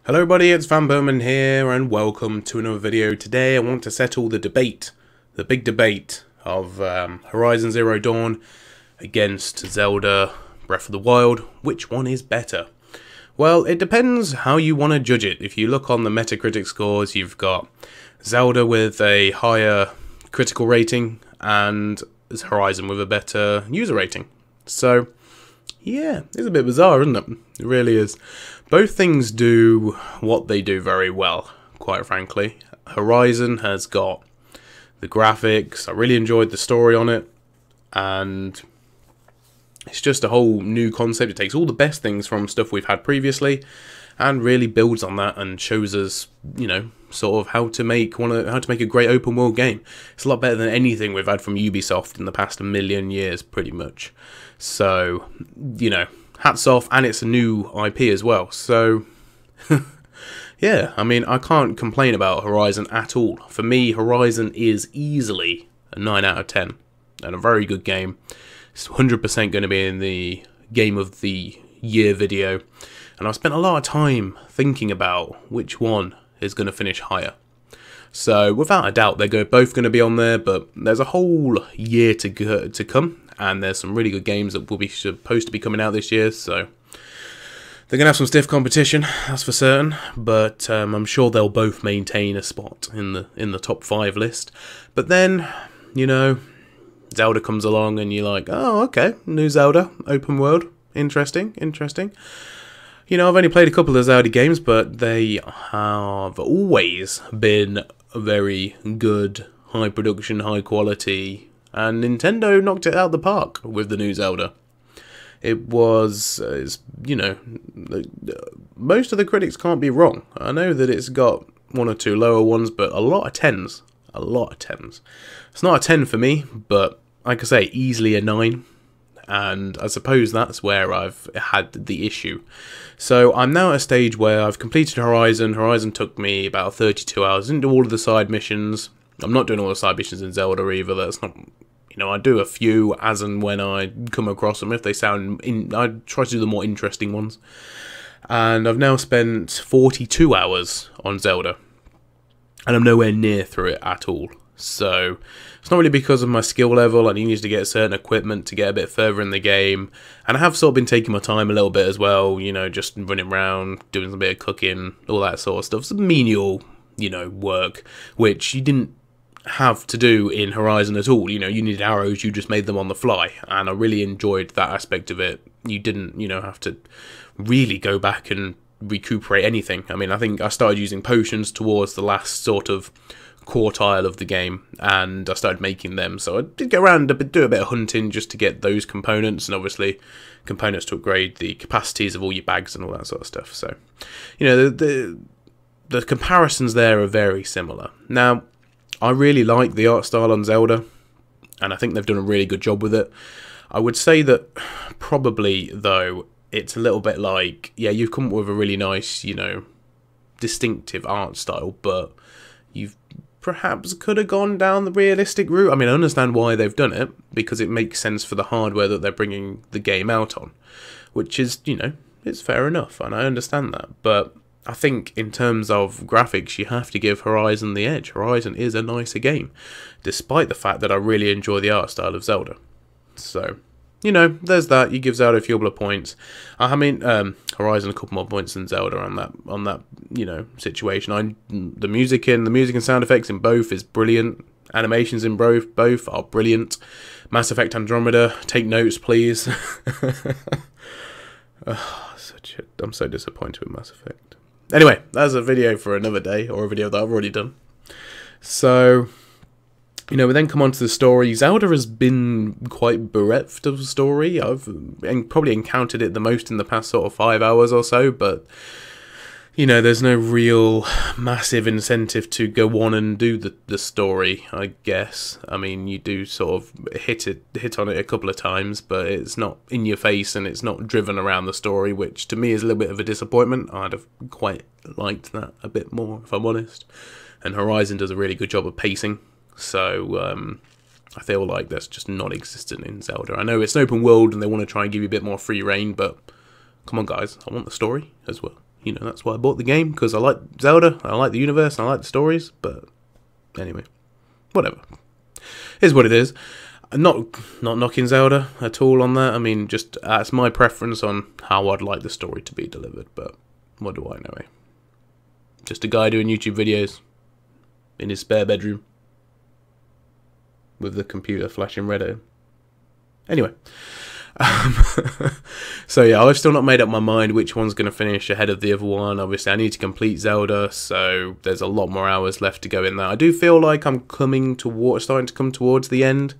Hello everybody, it's vanburman here and welcome to another video. Today I want to settle the debate, the big debate of Horizon Zero Dawn against Zelda Breath of the Wild. Which one is better? Well, it depends how you want to judge it. If you look on the Metacritic scores, you've got Zelda with a higher critical rating and Horizon with a better user rating. So, yeah, it's a bit bizarre, isn't it? It really is. Both things do what they do very well, quite frankly. Horizon has got the graphics, I really enjoyed the story on it, and it's just a whole new concept. It takes all the best things from stuff we've had previously and really builds on that and shows us, you know, sort of how to make a great open world game. It's a lot better than anything we've had from Ubisoft in the past 1,000,000 years, pretty much. So, you know, hats off, and it's a new IP as well. So, yeah, I mean, I can't complain about Horizon at all. For me, Horizon is easily a 9 out of 10 and a very good game. It's 100% going to be in the Game of the Year video. And I've spent a lot of time thinking about which one is going to finish higher. So, without a doubt, they're both going to be on there, but there's a whole year to come, and there's some really good games that will be supposed to be coming out this year, so they're going to have some stiff competition, that's for certain, but I'm sure they'll both maintain a spot in the top 5 list. But then, you know, Zelda comes along and you're like, oh, okay, new Zelda, open world, interesting. You know, I've only played a couple of Zelda games, but they have always been very good, high production, high quality, and Nintendo knocked it out of the park with the new Zelda. It was, you know, most of the critics can't be wrong. I know that it's got one or two lower ones, but a lot of 10s. A lot of 10s. It's not a 10 for me, but like I say, easily a 9. And I suppose that's where I've had the issue. So I'm now at a stage where I've completed Horizon. Horizon took me about 32 hours. Didn't do all of the side missions. I'm not doing all the side missions in Zelda either. That's not, you know, I do a few as and when I come across them. If they sound, I try to do the more interesting ones. And I've now spent 42 hours on Zelda. And I'm nowhere near through it at all. So, it's not really because of my skill level. I need to get certain equipment to get a bit further in the game. And I have sort of been taking my time a little bit as well, you know, just running around, doing a bit of cooking, all that sort of stuff. Some menial, you know, work, which you didn't have to do in Horizon at all. You know, you needed arrows, you just made them on the fly. And I really enjoyed that aspect of it. You didn't, you know, have to really go back and recuperate anything. I mean, I think I started using potions towards the last sort of quartile of the game, and I started making them, so I did go around do a bit of hunting just to get those components, and obviously components to upgrade the capacities of all your bags and all that sort of stuff. So, you know, the comparisons there are very similar. Now, I really like the art style on Zelda, and I think they've done a really good job with it. I would say that probably, though, it's a little bit like, yeah, you've come up with a really nice, you know, distinctive art style, but you've perhaps could have gone down the realistic route. I mean, I understand why they've done it, because it makes sense for the hardware that they're bringing the game out on, which is, you know, it's fair enough, and I understand that. But I think in terms of graphics, you have to give Horizon the edge. Horizon is a nicer game, despite the fact that I really enjoy the art style of Zelda. So, you know, there's that. You give Zelda a few more points. I mean, Horizon a couple more points than Zelda on that you know, situation. The music and sound effects in both is brilliant. Animations in both are brilliant. Mass Effect Andromeda, take notes, please. I'm so disappointed with Mass Effect. Anyway, that's a video for another day, or a video that I've already done. So, you know, we then come on to the story. Zelda has been quite bereft of story. I've probably encountered it the most in the past sort of 5 hours or so, but, you know, there's no real massive incentive to go on and do the story, I guess. I mean, you do sort of hit on it a couple of times, but it's not in your face and it's not driven around the story, which to me is a little bit of a disappointment. I'd have quite liked that a bit more, if I'm honest. And Horizon does a really good job of pacing. So, I feel like that's just not existent in Zelda. I know it's an open world and they want to try and give you a bit more free reign, but come on guys, I want the story as well. you know, that's why I bought the game, because I like Zelda, I like the universe, and I like the stories. But anyway, whatever. Here's what it is. I'm not knocking Zelda at all on that. I mean, just that's my preference on how I'd like the story to be delivered. But what do I know, eh? Just a guy doing YouTube videos in his spare bedroom with the computer flashing red at him. Anyway. So yeah, I've still not made up my mind which one's going to finish ahead of the other one. Obviously, I need to complete Zelda, so there's a lot more hours left to go in there. I do feel like I'm starting to come towards the end.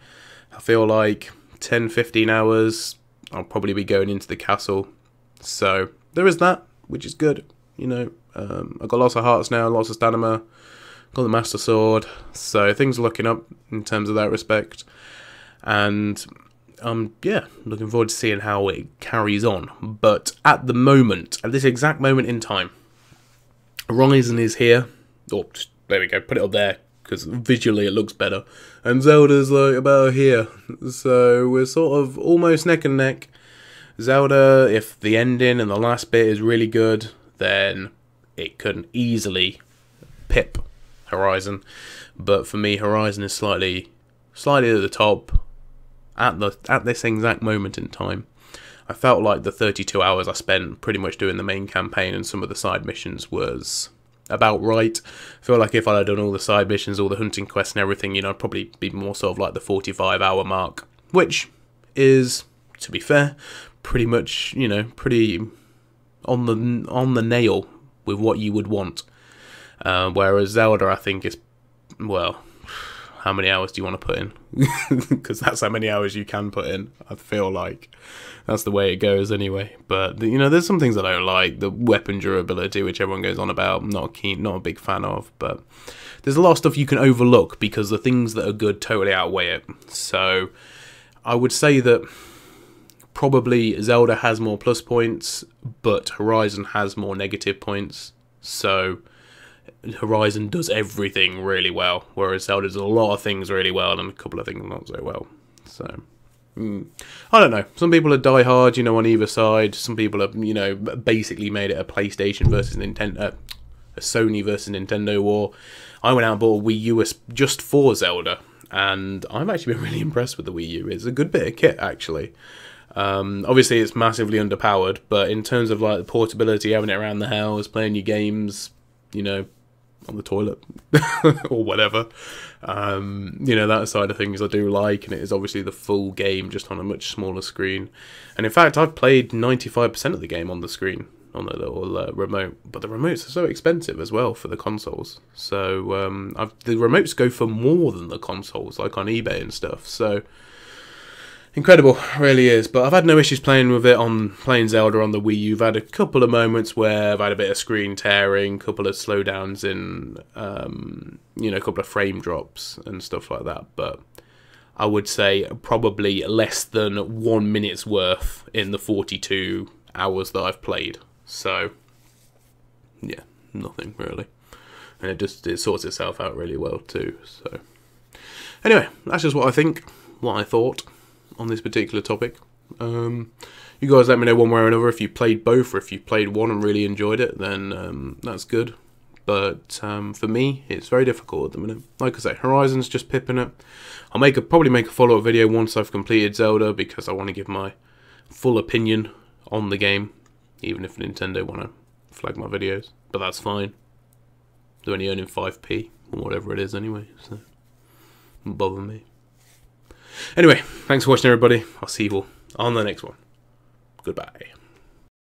I feel like 10-15 hours, I'll probably be going into the castle. So there is that, which is good. You know, I've got lots of hearts now, lots of stamina, got the Master Sword, so things are looking up in terms of that respect. And yeah, looking forward to seeing how it carries on. But at the moment, at this exact moment in time, Horizon is here. Oh, there we go, put it up there, because visually it looks better. And Zelda's like about here. So we're sort of almost neck and neck. Zelda, if the ending and the last bit is really good, then it can easily pip Horizon. But for me, Horizon is slightly at the top. At this exact moment in time, I felt like the 32 hours I spent pretty much doing the main campaign and some of the side missions was about right. I feel like if I had done all the side missions, all the hunting quests and everything, you know, I'd probably be more sort of like the 45-hour mark, which is, to be fair, pretty much, you know, pretty on the nail with what you would want. Whereas Zelda, I think, is, well, how many hours do you want to put in? Because that's how many hours you can put in. I feel like that's the way it goes anyway. But, you know, there's some things I don't like. The weapon durability, which everyone goes on about, I'm not a big fan of. But there's a lot of stuff you can overlook because the things that are good totally outweigh it. So I would say that probably Zelda has more plus points, but Horizon has more negative points. So Horizon does everything really well, whereas Zelda does a lot of things really well and a couple of things not so well. So, I don't know. Some people are die-hard, you know, on either side. Some people have, you know, basically made it a PlayStation versus Nintendo, a Sony versus Nintendo war. I went out and bought a Wii U just for Zelda, and I've actually been really impressed with the Wii U. It's a good bit of kit, actually. Obviously, it's massively underpowered, but in terms of like the portability, having it around the house, playing your games, you know, on the toilet or whatever, you know, that side of things I do like, and it is obviously the full game just on a much smaller screen. And in fact, I've played 95% of the game on the screen on the little remote, but the remotes are so expensive as well for the consoles. So the remotes go for more than the consoles, like on eBay and stuff. So incredible, really is. But I've had no issues playing Zelda on the Wii U. I've had a couple of moments where I've had a bit of screen tearing, a couple of slowdowns in, you know, a couple of frame drops and stuff like that. But I would say probably less than 1 minute's worth in the 42 hours that I've played. So, yeah, nothing really. And it sorts itself out really well too. So, anyway, that's just what I think, what I thought on this particular topic. You guys let me know one way or another if you played both, or if you played one and really enjoyed it, then that's good. But for me, it's very difficult at the minute. Like I say, Horizon's just pipping it. I'll probably make a follow-up video once I've completed Zelda, because I want to give my full opinion on the game, even if Nintendo want to flag my videos. But that's fine. They're only earning 5p, or whatever it is anyway, so it doesn't bother me. Anyway, thanks for watching, everybody. I'll see you all on the next one. Goodbye.